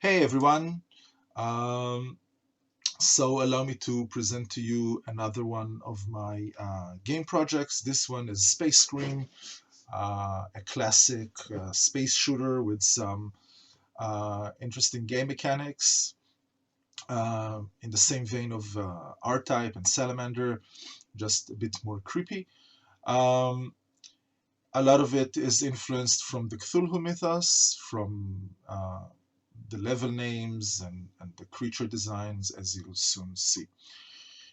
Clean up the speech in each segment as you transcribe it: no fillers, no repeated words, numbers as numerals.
Hey everyone. Um, so allow me to present to you another one of my game projects. This one is Space Scream, a classic space shooter with some interesting game mechanics in the same vein of R-Type and Salamander, just a bit more creepy. Um, a lot of it is influenced from the Cthulhu mythos, from the level names and the creature designs, as you'll soon see.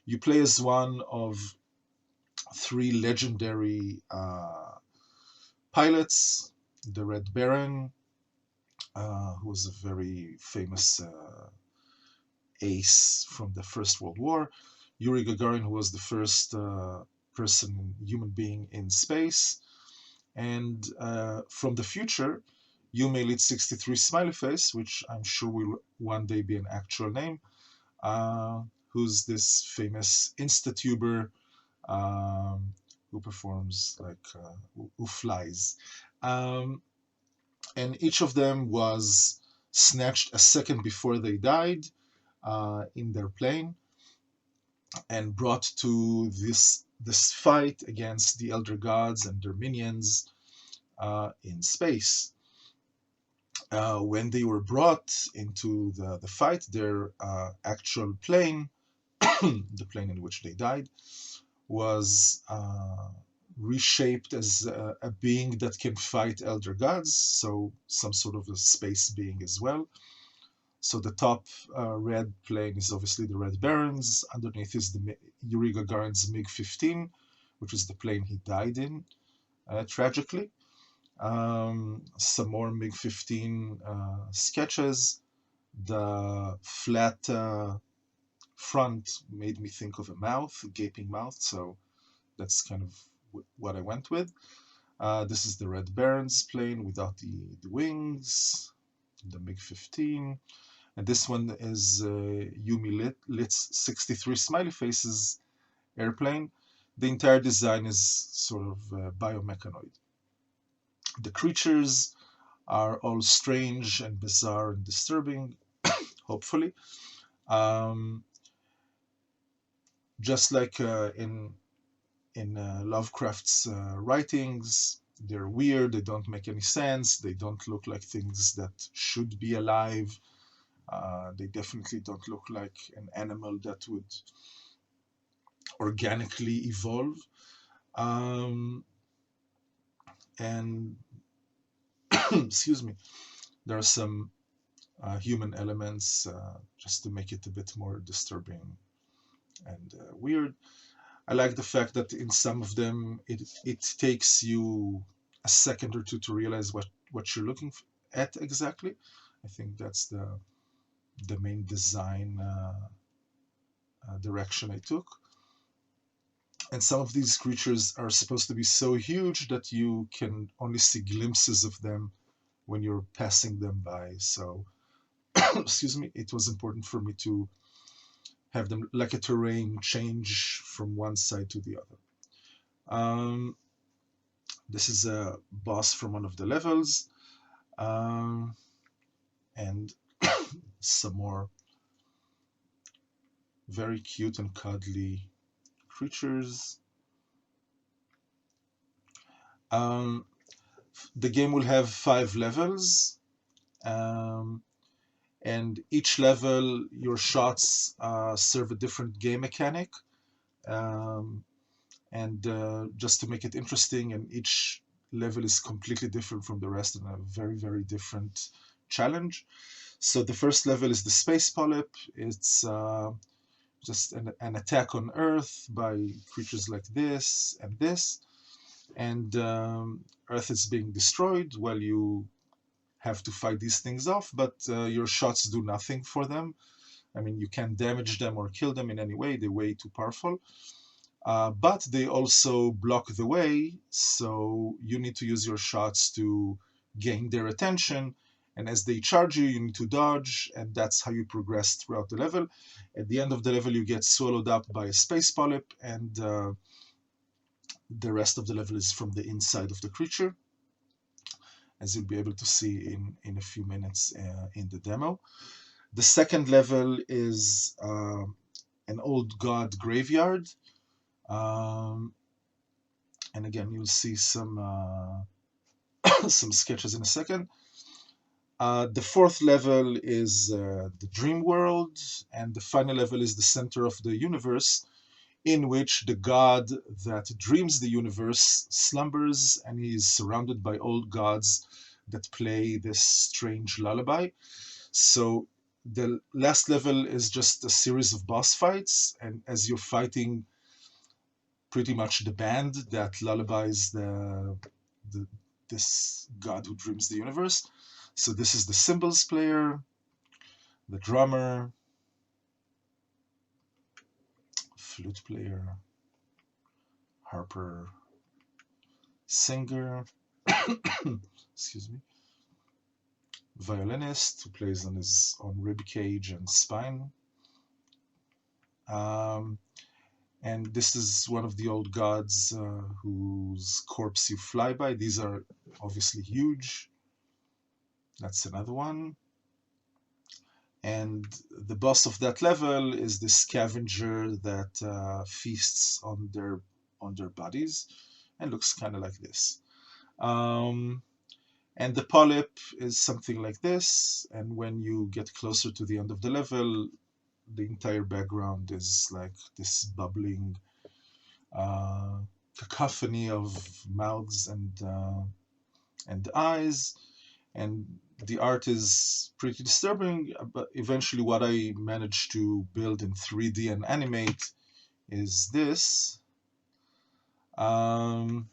You play as one of three legendary pilots: the Red Baron, who was a very famous ace from the First World War; Yuri Gagarin, who was the first human being in space; and from the future, you may lead 63 Smiley Face, which I'm sure will one day be an actual name, who's this famous Instatuber who performs who flies. Um, and each of them was snatched a second before they died in their plane and brought to this fight against the elder gods and their minions in space. When they were brought into the fight, their actual plane, the plane in which they died, was reshaped as a being that can fight elder gods, so some sort of a space being as well. So the top red plane is obviously the Red Barons. Underneath is the Yuri Gagarin's MiG-15, which is the plane he died in, tragically. Some more MiG-15 sketches. The flat front made me think of a mouth, a gaping mouth, so that's kind of what I went with. This is the Red Baron's plane without the wings, the MiG-15. And this one is Yumi Lit's 63 Smiley Faces airplane. The entire design is sort of biomechanoid. The creatures are all strange and bizarre and disturbing, hopefully. Um, just like in Lovecraft's writings, they're weird, they don't make any sense, they don't look like things that should be alive. They definitely don't look like an animal that would organically evolve. Um, and excuse me, there are some human elements just to make it a bit more disturbing and weird. I like the fact that in some of them it takes you a second or two to realize what you're looking at exactly. I think that's the main design direction I took. And some of these creatures are supposed to be so huge that you can only see glimpses of them when you're passing them by. So, excuse me, it was important for me to have them like a terrain change from one side to the other. Um, this is a boss from one of the levels, um, and some more very cute and cuddly creatures. Um, the game will have 5 levels, um, and each level, your shots serve a different game mechanic. Um, and just to make it interesting, and each level is completely different from the rest and a very, very different challenge. So the first level is the Space Polyp. It's just an attack on Earth by creatures like this and this. And Earth is being destroyed while you have to fight these things off, but your shots do nothing for them. I mean, you can't damage them or kill them in any way. They're way too powerful. But they also block the way, so you need to use your shots to gain their attention. And as they charge you, you need to dodge, and that's how you progress throughout the level. At the end of the level, you get swallowed up by a space polyp, and the rest of the level is from the inside of the creature. as you'll be able to see in a few minutes in the demo. The second level is an old god graveyard. Um, and again, you'll see some some sketches in a second. The fourth level is the dream world, and the final level is the center of the universe, in which the god that dreams the universe slumbers, and he is surrounded by old gods that play this strange lullaby. So the last level is just a series of boss fights, and as you're fighting pretty much the band that lullabies the this god who dreams the universe. So this is the cymbals player, the drummer, flute player, harper, singer, excuse me, violinist who plays on his own rib cage and spine. Um, and this is one of the old gods whose corpse you fly by. These are obviously huge. That's another one. And the boss of that level is the scavenger that feasts on their bodies and looks kind of like this. And the polyp is something like this, and when you get closer to the end of the level, the entire background is like this bubbling cacophony of mouths and eyes, and the art is pretty disturbing. But eventually what I managed to build in 3D and animate is this. And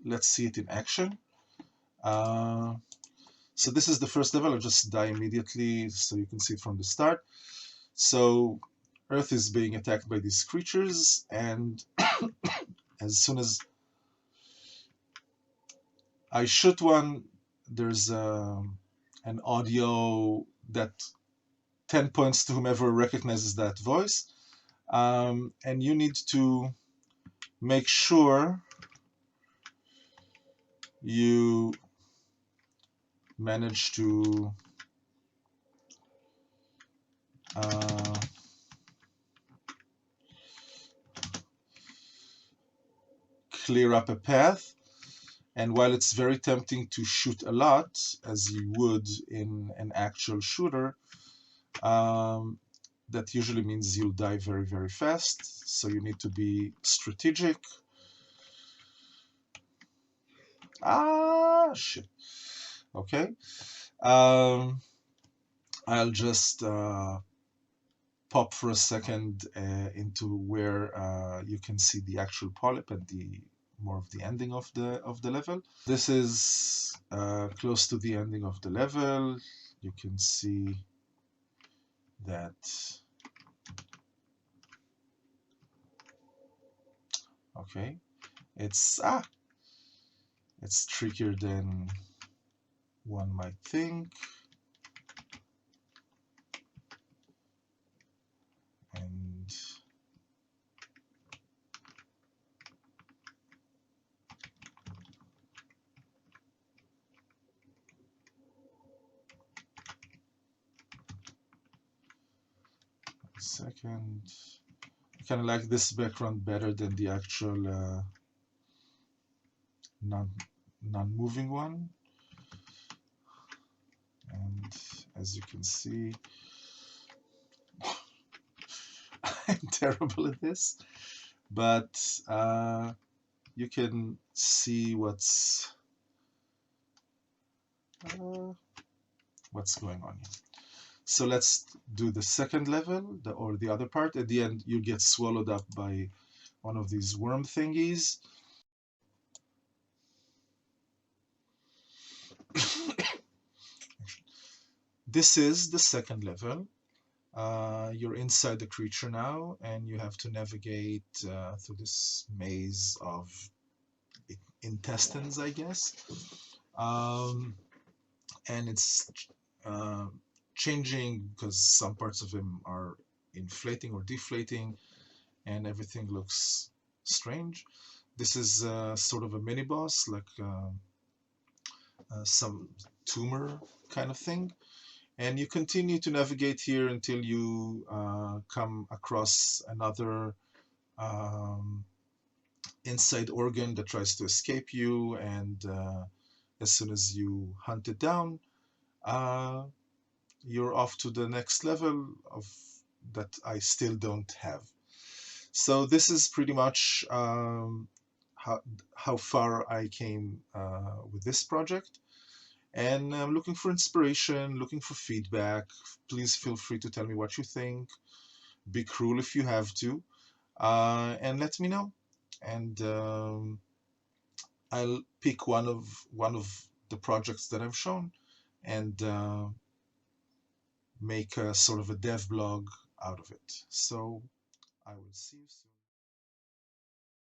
let's see it in action. So this is the first level. I'll just die immediately so you can see it from the start. So Earth is being attacked by these creatures, and as soon as I shoot one, there's an audio that 10 points to whomever recognizes that voice. And you need to make sure you manage to clear up a path. And while it's very tempting to shoot a lot, as you would in an actual shooter, that usually means you'll die very, very fast. So you need to be strategic. Ah, shit. Okay. I'll just pop for a second into where you can see the actual polyp and the more of the ending of the level. This is close to the ending of the level. You can see that okay, it's trickier than one might think. And a second, I kind of like this background better than the actual non-moving one. And as you can see, I'm terrible at this, but you can see what's going on here. So let's do the second level, or the other part. At the end, you get swallowed up by one of these worm thingies. This is the second level. You're inside the creature now, and you have to navigate through this maze of intestines, I guess. And it's changing because some parts of him are inflating or deflating, and everything looks strange. This is sort of a mini boss, like some tumor kind of thing. And you continue to navigate here until you come across another um, inside organ that tries to escape you, and as soon as you hunt it down, uh, you're off to the next level of that I still don't have. So this is pretty much how far I came with this project. And I'm looking for inspiration, looking for feedback. Please feel free to tell me what you think. Be cruel if you have to, and let me know. And I'll pick one of the projects that I've shown and make a sort of a dev blog out of it. So I will see you soon.